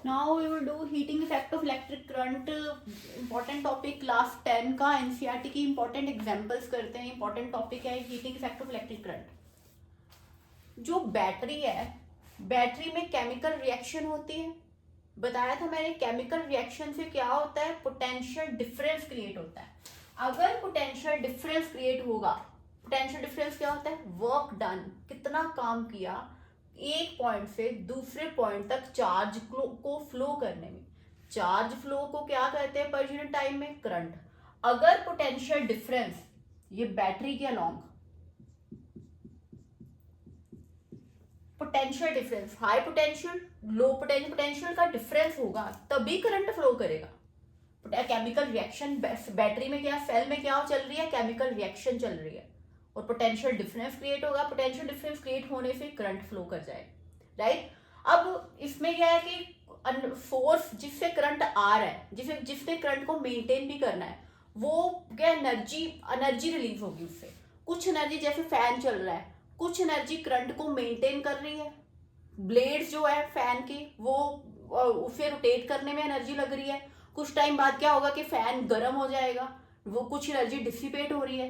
Now we will do heating effect of electric current. Important topic class 10 का NCERT की important examples करते हैं. important topic है heating effect of electric current. जो battery है, battery में केमिकल रिएक्शन होती है. बताया था मैंने, केमिकल रिएक्शन से क्या होता है, पोटेंशियल डिफरेंस क्रिएट होता है. अगर पोटेंशियल डिफरेंस क्रिएट होगा, पोटेंशियल डिफरेंस क्या होता है, वर्क डन, कितना काम किया एक पॉइंट से दूसरे पॉइंट तक चार्ज को फ्लो करने में. चार्ज फ्लो को क्या कहते हैं पर यूनिट टाइम में, करंट. अगर पोटेंशियल डिफरेंस ये बैटरी के along potential difference, high potential low potential का डिफरेंस होगा तभी करंट फ्लो करेगा. केमिकल रिएक्शन बैटरी में क्या, सेल में क्या चल रही है, केमिकल रिएक्शन चल रही है और पोटेंशियल डिफरेंस क्रिएट होगा. पोटेंशियल डिफरेंस क्रिएट होने से करंट फ्लो कर जाए. राइट. अब इसमें क्या है कि फोर्स जिससे करंट आ रहा है, जिसने करंट को मेंटेन भी करना है, वो क्या एनर्जी रिलीज होगी उससे. कुछ एनर्जी, जैसे फैन चल रहा है, कुछ एनर्जी करंट को मेंटेन कर रही है. ब्लेड्स जो है फैन की, वो उसे रोटेट करने में एनर्जी लग रही है. कुछ टाइम बाद क्या होगा कि फैन गर्म हो जाएगा, वो कुछ एनर्जी डिसिपेट हो रही है.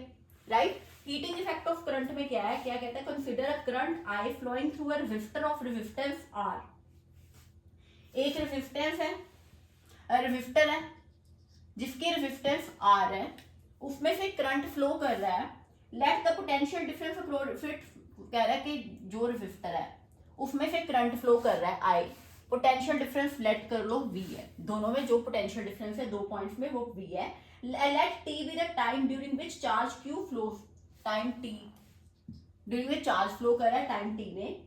Right. Heating effect of current में क्या है, क्या कहता है, consider a current I flowing through a resistor of resistance R. एक रेजिस्टेंस है, रेजिस्टर है जिसकी रेजिस्टेंस आर है, उसमें से करंट फ्लो कर रहा है. लेट द पोटेंशियल डिफरेंस कह रहा है कि जो रेजिस्टर है उसमें से करंट फ्लो कर रहा है आई. पोटेंशियल डिफरेंस लेट कर लो V है. दोनों में जो पोटेंशियल डिफरेंस है दो पॉइंट्स में वो V है. Let T be the time during which charge Q flows. Time T during which charge flow कर रहा है टाइम T में.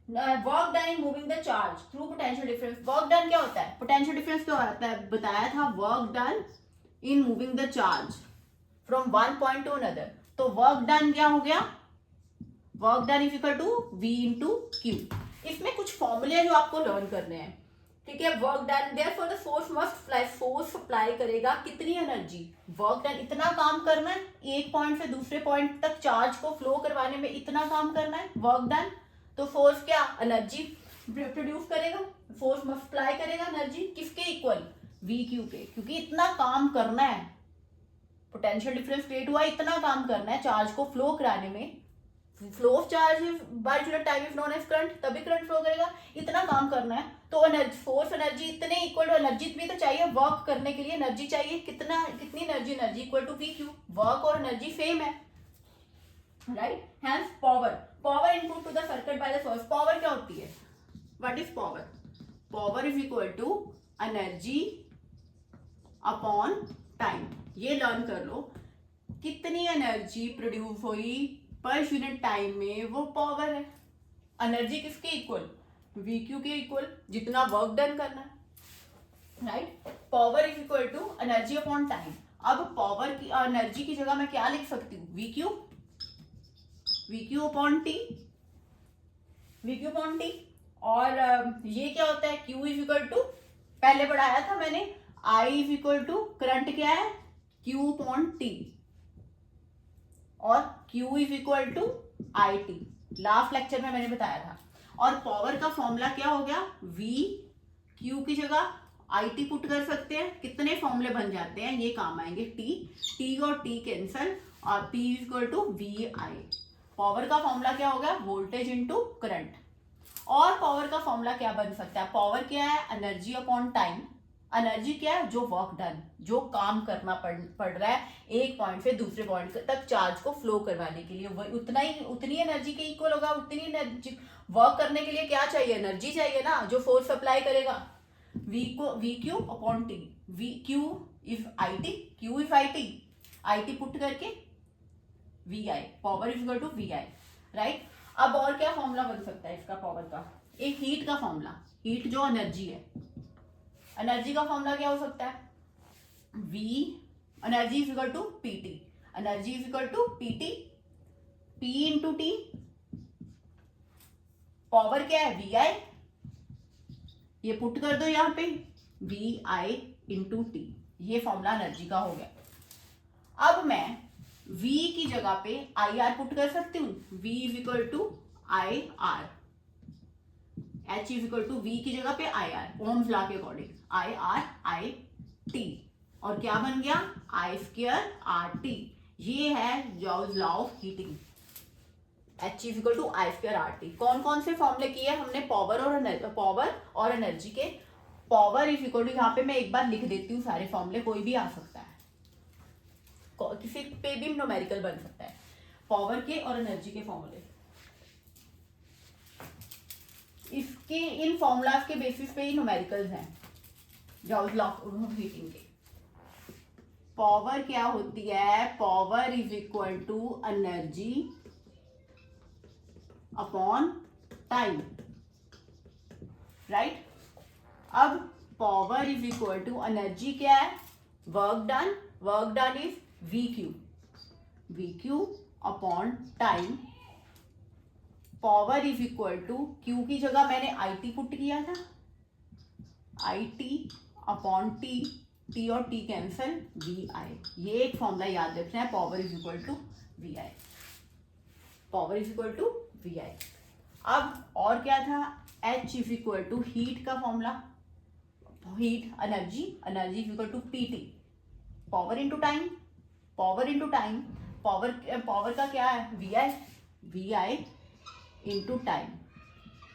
Work done in moving the charge through potential difference. Work done क्या होता है, पोटेंशियल डिफरेंस क्या होता है, बताया था, work done in moving the charge from one point to another. तो वर्क डन क्या हो गया, work done is equal to V into Q. इसमें कुछ फॉर्मूले जो आपको लर्न करने हैं. ठीक है. Work done, therefore the force must apply, force apply करेगा कितनी एनर्जी, वर्क डन इतना काम करना है, एक पॉइंट से दूसरे पॉइंट तक चार्ज को फ्लो करवाने में इतना काम करना है, वर्क डन. तो फोर्स क्या, एनर्जी प्रोड्यूस करेगा, फोर्स मल्टीप्लाई करेगा एनर्जी किसके इक्वल, वी क्यू के, क्योंकि इतना काम करना है. पोटेंशियल डिफरेंस क्रिएट हुआ, इतना काम करना है चार्ज को फ्लो कराने में. Flow of charge by unit time is known as current, तभी करंट फ्लो करेगा. इतना काम करना है तो एनर्जी, फोर्स एनर्जी इतने इक्वल टू, एनर्जी भी तो चाहिए वर्क करने के लिए, एनर्जी चाहिए कितना, कितनी energy, energy equal to V Q. Work और एनर्जी सेम है. Right. Hence power, power input to the circuit by the source. Power क्या होती है, what is power, power is equal to energy upon time. ये learn कर लो, कितनी energy produce हुई पर यूनिट टाइम में, वो पावर है. एनर्जी किसके इक्वल, वी क्यू के इक्वल, जितना वर्क डन करना है. Right. Power is equal to energy upon time. अब पावर की, एनर्जी की जगह मैं क्या लिख सकती हूँ, V Q upon T, V Q upon T. और ये क्या होता है, Q इज इक्वल टू, पहले पढ़ाया था मैंने, I is equal to current क्या है, Q अपॉन टी, और Q is equal to I T. Last lecture में मैंने बताया था. और पावर का फॉर्मूला क्या हो गया, V, Q की जगह आई टी पुट कर सकते हैं. कितने फॉर्मूले बन जाते हैं, ये काम आएंगे, T और T कैंसल, और P is equal to V I. Power का फॉर्मूला क्या होगा, वोल्टेज इंटू करंट. और पावर का फॉर्मूला क्या बन सकता है, पावर क्या है, एनर्जी अपॉन टाइम. एनर्जी क्या है, जो वर्क डन, जो काम करना पड़ रहा है एक पॉइंट से दूसरे पॉइंट तक चार्ज को फ्लो करवाने के लिए, उतनी एनर्जी के इक्वल होगा. उतनी एनर्जी वर्क करने के लिए क्या चाहिए, एनर्जी चाहिए ना, जो फोर्स अप्लाई करेगा. V Q upon T, V Q is I T, Q is I T put करके V I, power is equal to V I. Right. अब और क्या फॉर्मूला बन सकता है इसका, पावर का, एक हीट का फॉर्मूला, हीट जो एनर्जी है, एनर्जी का फॉर्मूला क्या हो सकता है, V, energy is equal to P T, energy is equal to P T, P into T. Power क्या है, वी आई, ये पुट कर दो यहाँ पे, वी आई इंटू टी. ये फॉर्मूला एनर्जी का हो गया. अब मैं V की जगह पे आई आर पुट कर सकती हूँ, V is equal to I R. H is equal to V की जगह पे IR, ओम्स लॉ के अकॉर्डिंग IR/IT, और क्या बन गया I²RT। ये है Joule's law of heating. H is equal to I²RT। कौन कौन से फॉर्मूले किए हमने पावर और एनर्जी के। पावर इज इक्वल टू, यहाँ पे मैं एक बार लिख देती हूँ सारे फॉर्मूले, कोई भी आ सकता है, किसी पे भी न्यूमेरिकल बन सकता है। पावर के और एनर्जी के फॉर्मूले, इसके इन फॉर्मूलाज के बेसिस पे ही न्यूमेरिकल्स हैं जॉल्स लॉ ऑफ हीटिंग के। पावर क्या होती है, power is equal to energy upon time, right. अब power is equal to energy क्या है, work done is V Q upon time. Power is equal to, Q की जगह मैंने आई टी पुट किया था, I T upon T, T और T cancel, V I. ये एक फॉर्मूला याद रखना है, power is equal to V I, power is equal to V I. अब और क्या था, H is equal to heat का formula, heat energy is equal to P T, power into time, power का क्या है V I into time.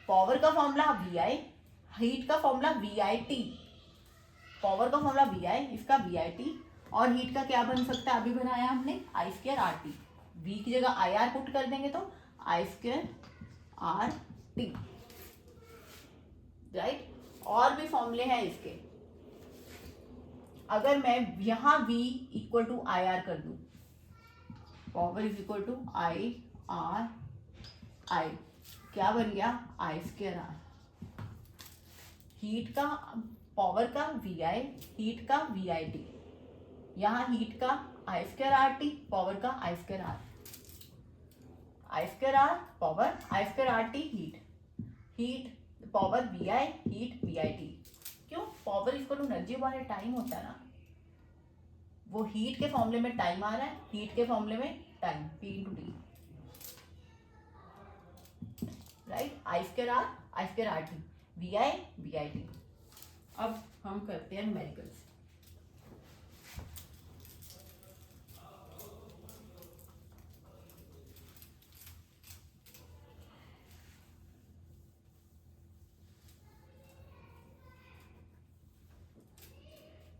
Power का formula V I, heat का formula V I T, power का formula V I, इसका V I T, और heat का क्या बन सकता है, अभी बनाया हमने I²RT। वी की जगह IR पुट कर देंगे तो I²RT, राइट। और भी फॉर्मूले हैं इसके, अगर मैं यहां V इक्वल टू IR कर दूं, power is equal to IR, क्या बन गया I²R। हीट का, पावर का VI, हीट का VIT, यहाँ हीट का I²RT, पावर का I²R, power I²RT, heat power VI, heat VIT। क्यों, पावर इक्वल टू एनर्जी वाले टाइम होता है ना, वो हीट के फॉर्मूले में टाइम आ रहा है, हीट के फॉर्मूले में time P into T, right. I²RT, VI VIT। अब हम करते हैं numericals.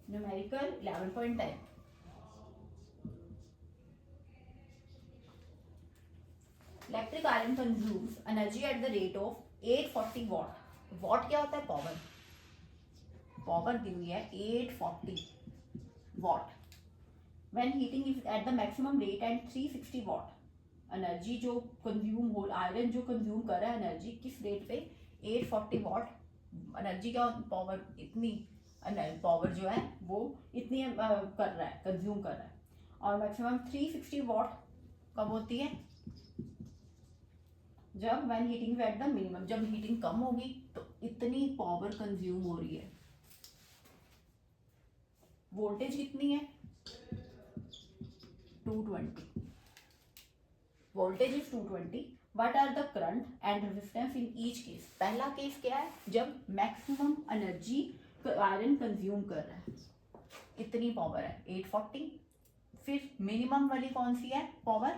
Numerical 11.10, electric iron consumes energy at the rate of 840 what. What क्या होता है, पावर दी हुई है 840 what. When heating is at the maximum rate and 360 what. Energy जो कंज्यूम हो, आयरन जो कंज्यूम कर रहा है एनर्जी किस रेट पे, 840 वॉट। एनर्जी का पावर इतनी, पावर जो है वो इतनी कर रहा है, कंज्यूम कर रहा है। और मैक्सिमम 360 वॉट कब होती है, जब when heating at the minimum, जब हीटिंग कम होगी तो इतनी पावर कंज्यूम हो रही है। वोल्टेज कितनी है, 220, voltage is 220। What are the current and resistance in each case. पहला केस क्या है, जब मैक्सिमम एनर्जी आयरन कंज्यूम कर रहा है, इतनी पावर है 840। फिर मिनिमम वाली कौन सी है, पावर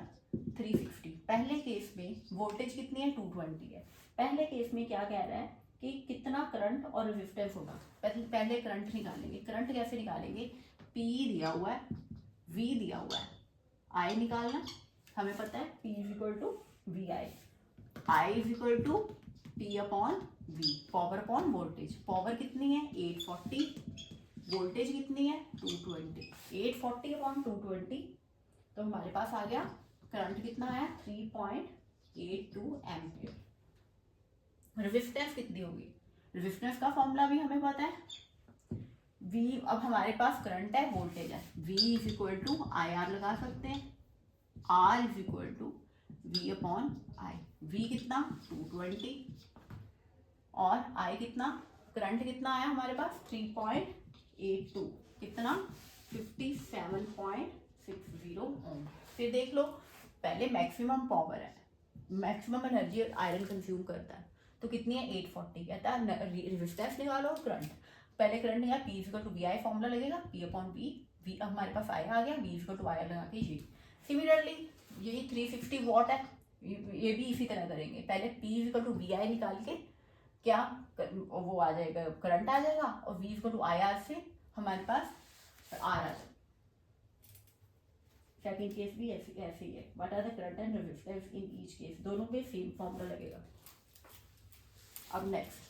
360। पहले केस में वोल्टेज कितनी है, 220 है। पहले केस में क्या कह रहा है कि कितना करंट और रेजिस्टेंस होगा। पहले करंट निकालेंगे। करंट कैसे निकालेंगे, P दिया हुआ है, V दिया हुआ है, I निकालना हमें पता है, P is equal to VI, I is equal to P upon V, power upon voltage. Power कितनी है 840, वोल्टेज कितनी है 220, 840 अपॉन 220, तो हमारे पास आ गया करंट कितना है 3.82 एम्पियर। रेजिस्टेंस कितनी होगी, रेजिस्टेंस का फॉर्मूला भी हमें पता है, V, अब हमारे पास करंट है, वोल्टेज है, V is equal to IR लगा सकते हैं, R is equal to V upon I। V कितना 220 और I कितना, करंट कितना आया हमारे पास 3.82, कितना 57.60 ओम। फिर देख लो, पहले मैक्सिमम पावर है, मैक्सिमम एनर्जी आयरन कंज्यूम करता है, तो कितनी है 840। कहता है रेजिस्टेंस निकालो और करंट। पहले करंट निकाल, P equal to VI formula लगेगा, P अपॉन V हमारे पास I आ गया, V इक्वल टू IR लगा के ये। सिमिलरली यही 350 वॉट है, ये भी इसी तरह करेंगे। पहले P इक्वल टू VI निकाल के क्या वो आ जाएगा, करंट आ जाएगा, और V इक्वल टू IR से हमारे पास R आ जाएगा। सेकेंड केस भी ऐसे ही है। What are the current and resistance in each case, दोनों में सेम फॉर्मूला लगेगा। अब next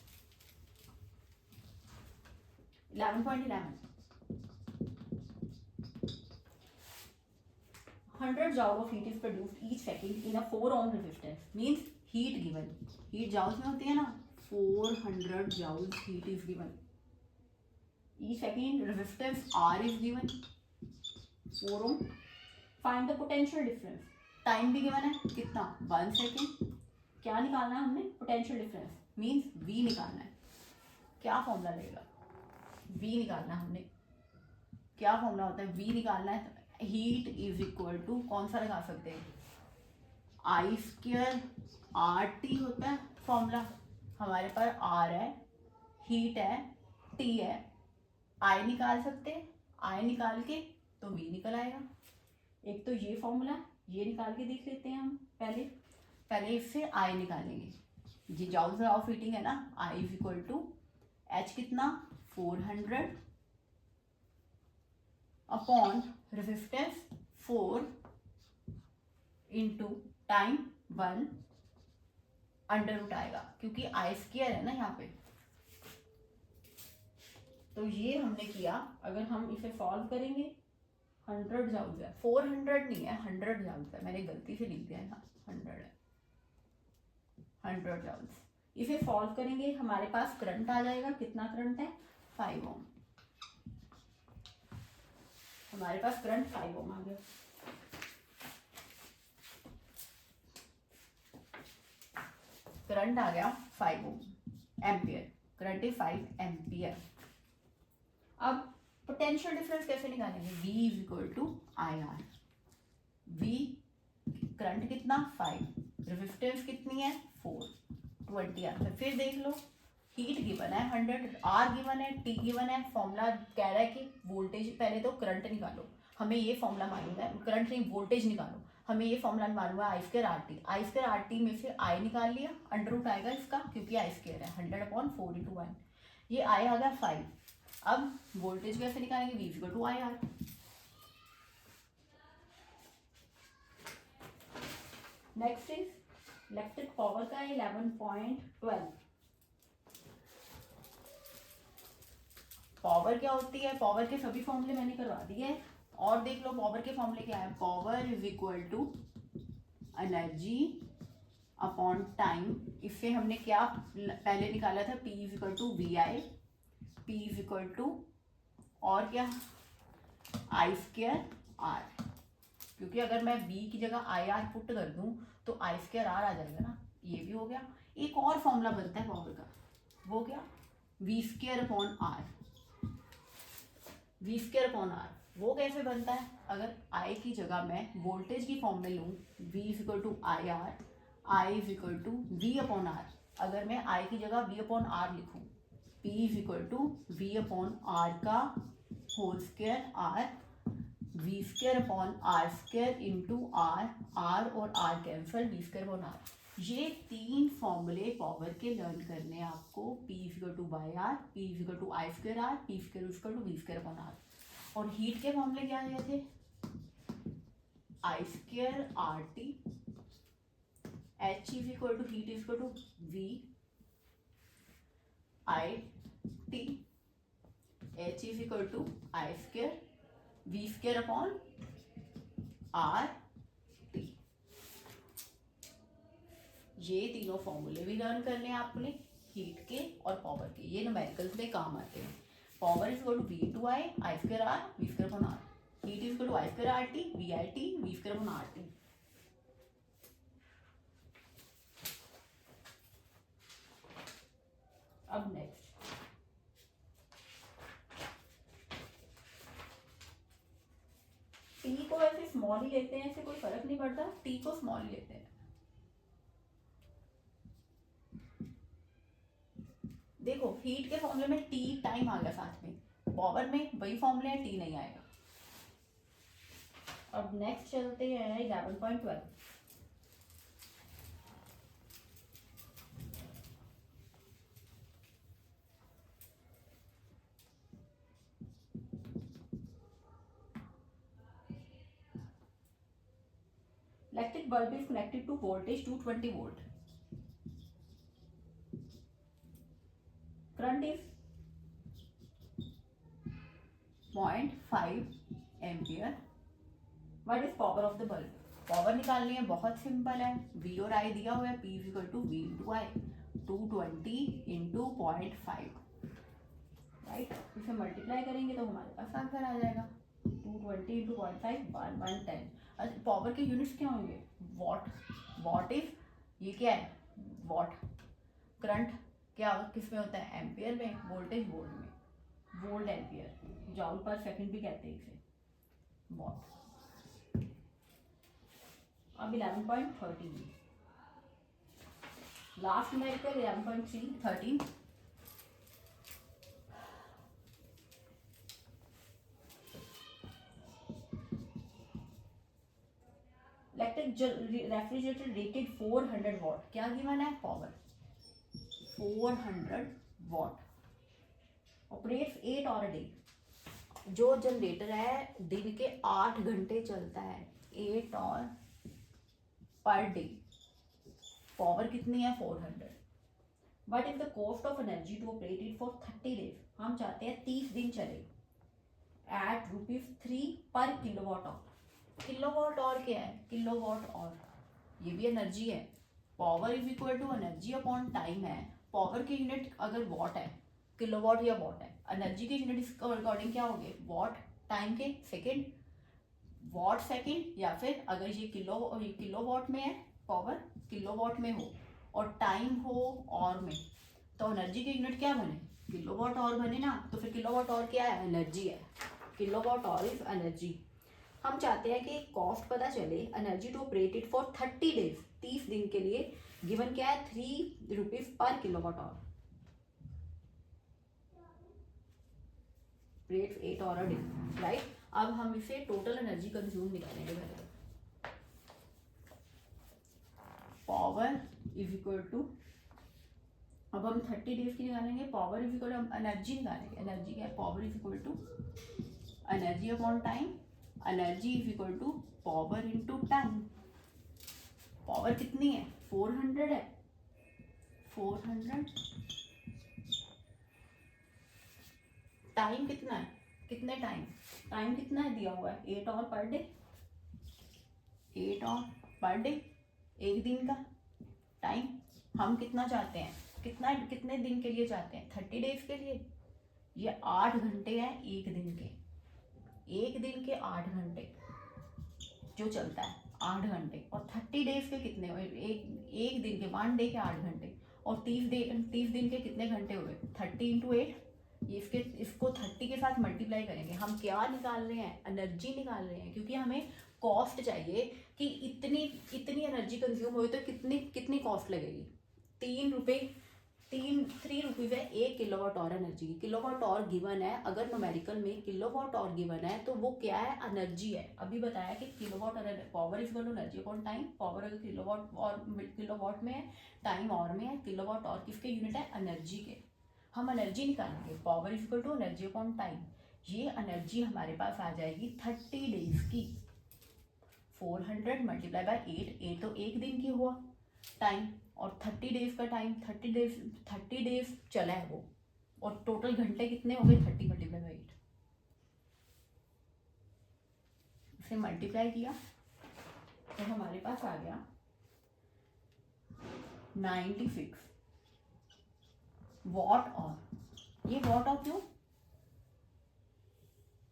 11.11 100 joule of heat is produced each second in a 4 ohm resistance, means heat given, heat joules में होती है ना, 400 joules heat is given each second, resistance R is given 4 ohm, find the potential difference, time भी given है कितना 1 second, क्या निकालना है हमने पोटेंशियल डिफरेंस, मीन्स V निकालना है। क्या फॉर्मूला लगेगा, V निकालना है हमने, क्या फॉर्मूला होता है V निकालना है, हीट इज इक्वल टू कौन सा लगा सकते हैं, I स्क्वायर RT होता है फॉर्मूला, हमारे पास R है, हीट है, T है, I निकाल सकते हैं, I निकाल के तो V निकल आएगा। एक तो ये फॉर्मूला, ये निकाल के देख लेते हैं हम, पहले इससे I निकालेंगे, ये जॉउल्स ऑफ हीटिंग है ना, I is equal to H कितना 400 upon resistance 4 into time 1 under root आएगा, क्योंकि I स्क्वायर है ना यहाँ पे। तो ये हमने किया, अगर हम इसे सॉल्व करेंगे 100 जाउल्स है, 400 नहीं है 100 जाउल्स है, मैंने गलती से लिख दिया है ना, 100 है, 100 जाउल्स। इसे सॉल्व करेंगे, हमारे पास करंट आ जाएगा, कितना करंट है 5 ओम, हमारे पास करंट 5 ओम आ गया। करंट आ गया 5 ohm ampere, current is 5 ampere. अब पोटेंशियल डिफरेंस कैसे निकालेंगे, V is equal to IR, V current कितना 5, रेजिस्टेंस कितनी है 420 आंसर। फिर देख लो, हीट गिवन है 100, R गिवन है, T गिवन है, फॉर्मूला कह रहा है कि वोल्टेज, पहले तो करंट निकालो, हमें ये फॉर्मूला मालूम है, करंट नहीं वोल्टेज निकालो, हमें ये फॉर्मूला मालूम है I स्क्वायर RT में से I निकाल लिया, अंडर रूट आएगा इसका, क्योंकि I स्क्वायर है 100 अपॉन 4 इंटू 1, ये I आ गया 5। अब वोल्टेज कैसे निकालेंगे, V equal to IR, next is electric power का 11.12। पावर क्या होती है, पावर के सभी फॉर्मूले मैंने करवा दिए हैं, और देख लो पावर के फॉर्मूले क्या है, power is equal to energy upon time. इससे हमने क्या पहले निकाला था, P is equal to VI, P is equal to और क्या I स्क्वायर R, क्योंकि अगर मैं V की जगह IR पुट कर दूं तो I स्क्वायर R आ जाएगा ना, ये भी हो गया। एक और फॉर्मूला बनता है पावर का, वो क्या V square upon R, V square upon R, वो कैसे बनता है, अगर I की जगह मैं वोल्टेज की फॉर्म में लूँ, V is equal to IR, I is equal to V upon R, अगर मैं I की जगह V अपॉन R लिखूँ, P is equal to V upon R का whole square R, V square upon R square into R, R और R cancel, V square upon R। ये 3 फॉर्मूले power के लर्न करने हैं आपको, P is equal to by R, P is equal to I square R, P square equal to V square upon R। और heat के फॉर्मूले क्या आए थे, I square RT, H is equal to heat is equal to V I T, H is equal to I square V square upon R T। ये तीनों फॉर्मूले भी लर्न करने हैं आपने हीट के और पावर के, ये न्यूमेरिकल्स में काम आते हैं। Power is equal to V to I square R, V square upon R, heat is equal to I square RT, VIT, V square upon RT। अब नेक्स्ट T को ऐसे स्मॉल ही लेते हैं, ऐसे कोई फर्क नहीं पड़ता, T को स्मॉल ही लेते हैं। हीट के फॉर्मूले में टी टाइम आ गया साथ में, पावर में वही फॉर्मूले है, टी नहीं आएगा। अब नेक्स्ट चलते हैं 11.12। Electric bulb is connected to voltage 220 volt, current is 0.5 ampere. What is power of the bulb? Power निकालनी है, बहुत सिंपल है, V और I दिया हुआ है, P equal to V into I, 220 into 0.5, right. इसे मल्टीप्लाई करेंगे तो हमारे पास आंसर आ जाएगा 220 इंटू 0.5 110। पावर के यूनिट्स क्या होंगे? वॉट। वॉट इज, ये क्या है? वॉट। करंट क्या किस में होता है? एम्पियर में। वोल्टेज वोल्ट में, वोल्ट एम्पियर, जॉल पर सेकंड भी कहते हैं इसे, वॉट। अब 11.13 last numerical 11.13। Electric refrigerator rated 400 what, क्या गिवन है? पावर 400 वॉट, ऑपरेट्स 8 और डे। जो जनरेटर है दिन के 8 घंटे चलता है, 8 और पर डे, पावर कितनी है? 400। What is the cost of energy to operate it for 30 days? हम चाहते हैं 30 दिन चले, eight ₹3 per kilowatt hour. Kilowatt hour क्या है? किलोवाट आवर, ये भी एनर्जी है। Power is equal to energy upon time है। पावर की यूनिट अगर वॉट है, किलोवाट या वॉट है, एनर्जी की यूनिट इसके अकॉर्डिंग क्या होगी? वॉट। टाइम के सेकेंड, वॉट सेकेंड, या फिर अगर ये किलोवाट में है, पावर किलोवाट में हो और टाइम हो और में, तो एनर्जी की यूनिट क्या बने? किलोवाट आवर बने ना। तो फिर किलोवाट आवर क्या है? एनर्जी है। Kilowatt hour is energy. हम चाहते हैं कि कॉस्ट पता चले, energy to operate it for 30 days, 30 दिन के लिए, गिवन क्या है? ₹3 पर किलोवाट आवर, रेट 8 और डे, राइट। अब हम इसे टोटल एनर्जी कंज्यूम निकालेंगे पहले। पावर इज इक्वल टू, अब हम 30 डेज की निकालेंगे, power is equal to energy निकालेंगे। एनर्जी क्या है? Power is equal to energy upon time, energy is equal to power into time. Power कितनी है? 400 है, 400। टाइम कितना है? कितने टाइम? टाइम कितना है दिया हुआ है? 8 our per day, 8 our per day, एक दिन का टाइम। हम कितना चाहते हैं? कितने दिन के लिए चाहते हैं? 30 डेज के लिए। ये 8 घंटे हैं एक दिन के, एक दिन के 8 घंटे जो चलता है, 8 घंटे। और 30 डेज के कितने हुए? एक दिन के, 1 डे के 8 घंटे। और 30 दिन के कितने घंटे हुए? 30 इंटू 8। इसको 30 के साथ मल्टीप्लाई करेंगे। हम क्या निकाल रहे हैं? एनर्जी निकाल रहे हैं, क्योंकि हमें कॉस्ट चाहिए कि इतनी एनर्जी कंज्यूम हुई तो कितनी कॉस्ट लगेगी। 3 रुपीज़ है 1 किलोवाट आवर एनर्जी की। किलोवाट आवर गिवन है, अगर न्यूमेरिकल में किलोवाट आवर गिवन है तो वो क्या है? एनर्जी है। अभी बताया कि किलोवाट और power is equal to energy upon time. Power अगर किलोवाट में है, टाइम आवर में है, किलोवाट आवर किसके यूनिट है? एनर्जी के। हम एनर्जी निकालेंगे, power is equal to energy upon time. ये एनर्जी हमारे पास आ जाएगी 30 डेज की। 400 मल्टीप्लाई बाय 8 तो एक दिन की हुआ टाइम, और 30 डेज का टाइम, 30 डेज चला है वो, और टोटल घंटे कितने हो गए? 30 मल्टीप्लाई बाई 8। इसे मल्टीप्लाई किया तो हमारे पास आ गया 96 वॉट आवर। ये वॉट आवर क्यों?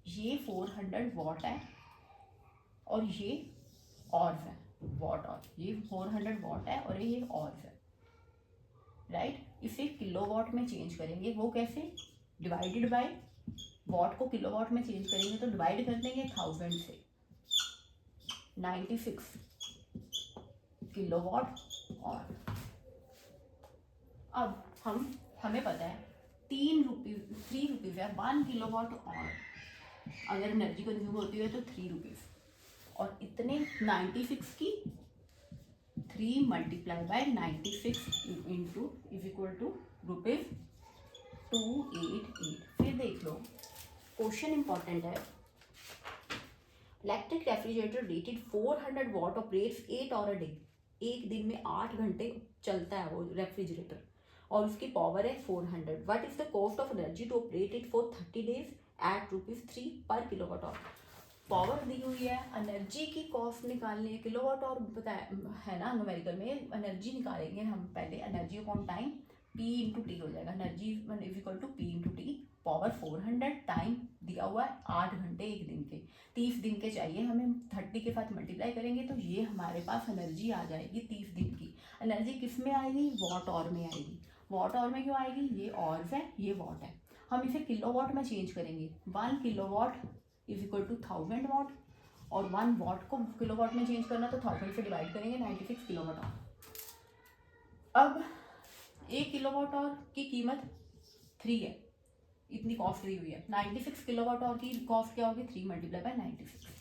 ये 400 वॉट है और ये ऑर्स है, वॉट आवर। ये 400 वॉट है और ये ऑर्स है, राइट। इसे किलोवाट में चेंज करेंगे। वो कैसे? डिवाइडेड बाय, वॉट को किलोवाट में चेंज करेंगे तो डिवाइड कर देंगे 1000 से। 96 किलोवाट और। अब हमें पता है ₹3 है 1 किलोवाट और अगर एनर्जी कंज्यूम होती है तो ₹3 और इतने 96 की 3 multiply by 96 into is equal to ₹288। फिर देख लो क्वेश्चन इंपॉर्टेंट है। Electric refrigerator rated 400 watt operates 8 hour a day. एक दिन में 8 घंटे चलता है वो रेफ्रिजरेटर और उसकी पावर है 400। What is the cost of energy to operate it for 30 days at ₹3 per kilowatt hour. Power दी हुई है, एनर्जी की कॉस्ट निकालनी है, किलोवाट आवर बताया है ना, न्यूमेरिकल में एनर्जी निकालेंगे हम पहले। Energy upon time P into T हो जाएगा। Energy is equal to P into T. Power 400, time दिया हुआ है 8 घंटे एक दिन के, 30 दिन के चाहिए हमें। 30 के साथ मल्टीप्लाई करेंगे तो ये हमारे पास एनर्जी आ जाएगी 30 दिन की। एनर्जी किस में आएगी, वॉट आवर में आएगी। वॉट आवर में क्यों आएगी, ये आवर्स है ये वॉट है, हम इसे किलोवाट में चेंज करेंगे। 1 kilowatt is equal to 1000 watt और 1 वॉट को किलोवाट में चेंज करना तो 1000 से डिवाइड करेंगे, 96 किलोवाट आवर। अब 1 किलोवाट आवर की कीमत 3 है, इतनी कॉस्ट दी हुई है। 96 किलोवाट आवर की कॉस्ट क्या होगी, 3 मल्टीप्लाई बाय 96।